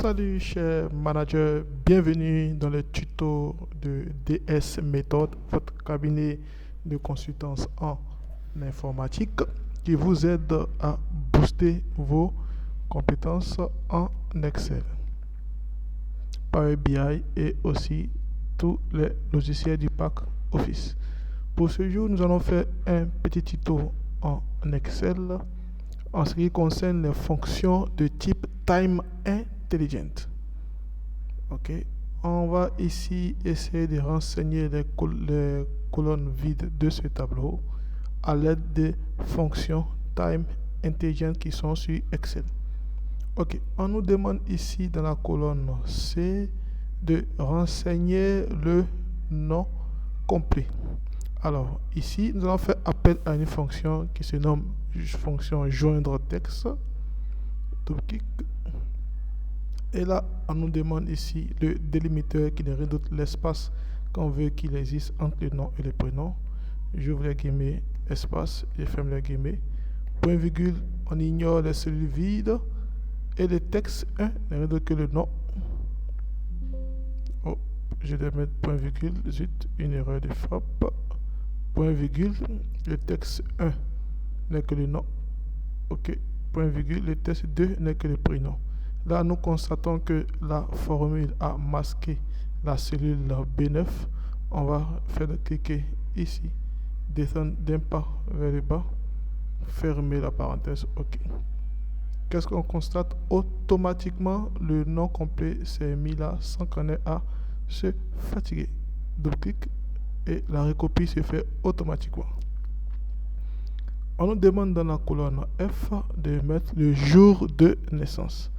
Salut chers managers, bienvenue dans le tuto de DS Méthode, votre cabinet de consultance en informatique qui vous aide à booster vos compétences en Excel, Power BI et aussi tous les logiciels du pack Office. Pour ce jour, nous allons faire un petit tuto en Excel en ce qui concerne les fonctions de type Time Intelligent. Ok, on va ici essayer de renseigner les colonnes vides de ce tableau à l'aide des fonctions Time Intelligent qui sont sur Excel. Ok, on nous demande ici dans la colonne C de renseigner le nom complet. Alors ici, nous allons faire appel à une fonction qui se nomme fonction joindre texte. Double-clic. Et là, on nous demande ici le délimiteur qui ne rien d'autre l'espace qu'on veut qu'il existe entre le nom et le prénom. J'ouvre les guillemets, espace, je ferme les guillemets. Point virgule, on ignore les cellules vides. Et le texte 1 n'est rien d'autre que le nom. Oh, je vais mettre point virgule, zut, une erreur de frappe. Point virgule, le texte 1 n'est que le nom. Ok, point virgule, le texte 2 n'est que le prénom. Là, nous constatons que la formule a masqué la cellule B9. On va faire cliquer ici, descendre d'un pas vers le bas, fermer la parenthèse. Ok. Qu'est-ce qu'on constate? Automatiquement, le nom complet s'est mis là sans qu'on ait à se fatiguer. Double-clic et la recopie se fait automatiquement. On nous demande dans la colonne F de mettre le jour de naissance.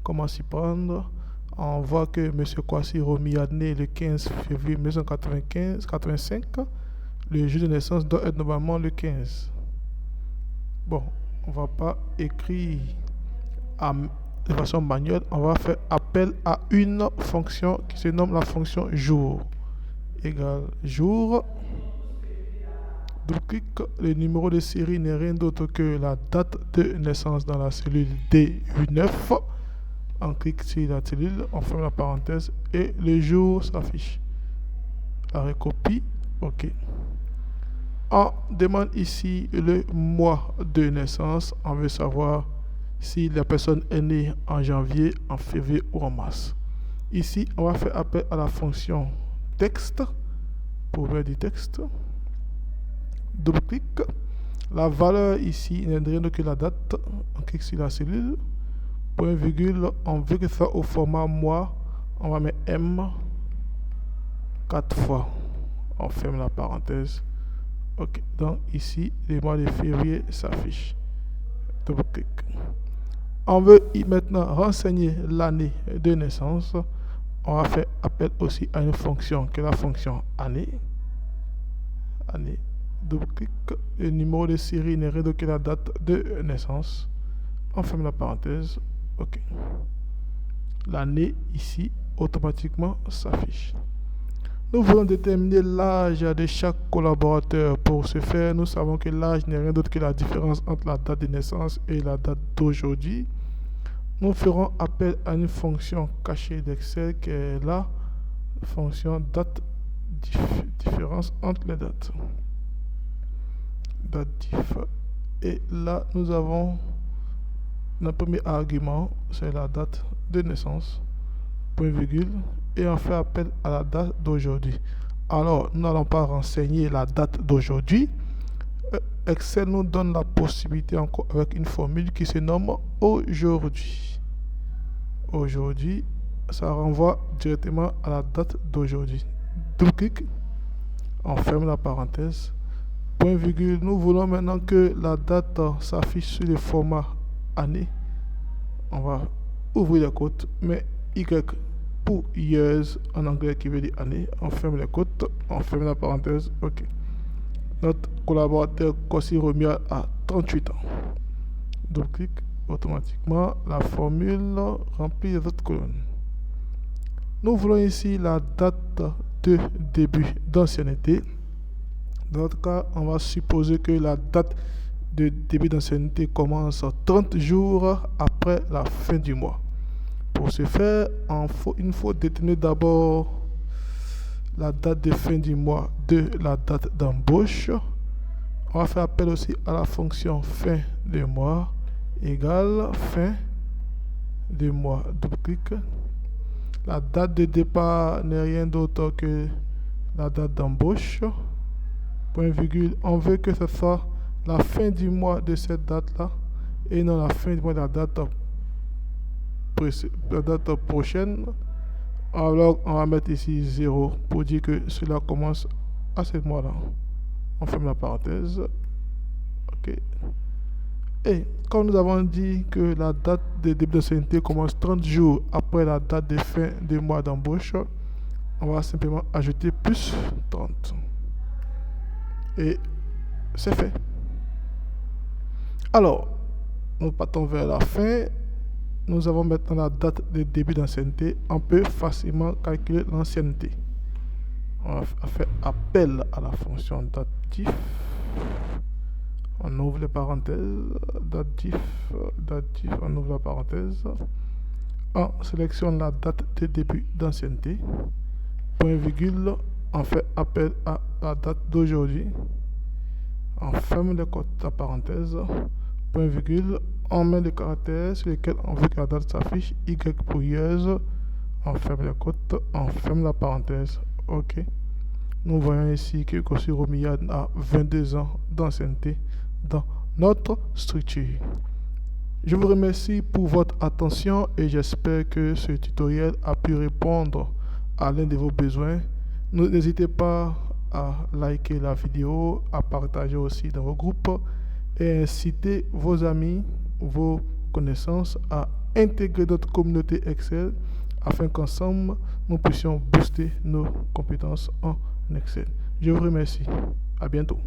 Comment s'y prendre? On voit que M. Kwasi Romi est né le 15 février 1985. Le jour de naissance doit être normalement le 15. Bon, on ne va pas écrire de façon manuelle. On va faire appel à une fonction qui se nomme la fonction jour. Égale jour. Double-clic, le numéro de série n'est rien d'autre que la date de naissance dans la cellule D9. On clique sur la cellule, on ferme la parenthèse et le jour s'affiche. La recopie, ok. On demande ici le mois de naissance. On veut savoir si la personne est née en janvier, en février ou en mars. Ici, on va faire appel à la fonction texte pour mettre du texte. Double-clic. La valeur ici n'est rien que la date. On clique sur la cellule. Point virgule, on veut que ça soit au format mois. On va mettre M 4 fois. On ferme la parenthèse. Ok, donc ici, le mois de février s'affiche. Double-clic. On veut maintenant renseigner l'année de naissance. On va faire appel aussi à une fonction qui est la fonction année. Année. Double-clic. Le numéro de série n'est rien d'autre que la date de naissance. On ferme la parenthèse. Ok. L'année ici automatiquement s'affiche. Nous voulons déterminer l'âge de chaque collaborateur. Pour ce faire, nous savons que l'âge n'est rien d'autre que la différence entre la date de naissance et la date d'aujourd'hui. Nous ferons appel à une fonction cachée d'Excel qui est la fonction date différence entre les dates. Date diff. Et là, nous avons notre premier argument, c'est la date de naissance, point virgule, et on fait appel à la date d'aujourd'hui. Alors, nous n'allons pas renseigner la date d'aujourd'hui. Excel nous donne la possibilité encore avec une formule qui se nomme aujourd'hui. Aujourd'hui, ça renvoie directement à la date d'aujourd'hui. Double-clic, on ferme la parenthèse. Point virgule, nous voulons maintenant que la date s'affiche sur le format année. On va ouvrir les côtes, mais Y pour years en anglais qui veut dire année. On ferme les côtes, on ferme la parenthèse. Ok. Notre collaborateur Kwasi Romi a 38 ans. Donc clic, automatiquement la formule remplit les autres colonnes. Nous voulons ici la date de début d'ancienneté. Dans notre cas, on va supposer que la date de début d'ancienneté commence 30 jours après la fin du mois. Pour ce faire, il faut déterminer d'abord la date de fin du mois de la date d'embauche. On va faire appel aussi à la fonction fin de mois égale fin de mois. Double clic. La date de départ n'est rien d'autre que la date d'embauche. Point virgule. On veut que ce soit la fin du mois de cette date-là et non la fin du mois de la date prochaine. Alors, on va mettre ici 0 pour dire que cela commence à ce mois-là. On ferme la parenthèse. OK. Et comme nous avons dit que la date de début d'ancienneté commence 30 jours après la date de fin du mois d'embauche, on va simplement ajouter plus 30. Et c'est fait. Alors, nous partons vers la fin. Nous avons maintenant la date de début d'ancienneté. On peut facilement calculer l'ancienneté. On va faire appel à la fonction datif. On ouvre les parenthèses. Datif, on ouvre la parenthèse. On sélectionne la date de début d'ancienneté. Point virgule. On fait appel à la date d'aujourd'hui. On ferme les côtes de la parenthèse. Point virgule. On met les caractères sur lesquels on veut que la date s'affiche. Y pourrieuse. On ferme les côtes. On ferme la parenthèse. OK. Nous voyons ici que Kossi Romiyad a 22 ans d'ancienneté dans notre structure. Je vous remercie pour votre attention et j'espère que ce tutoriel a pu répondre à l'un de vos besoins. N'hésitez pas à liker la vidéo, à partager aussi dans vos groupes et inciter vos amis, vos connaissances à intégrer notre communauté Excel afin qu'ensemble nous puissions booster nos compétences en Excel. Je vous remercie. À bientôt.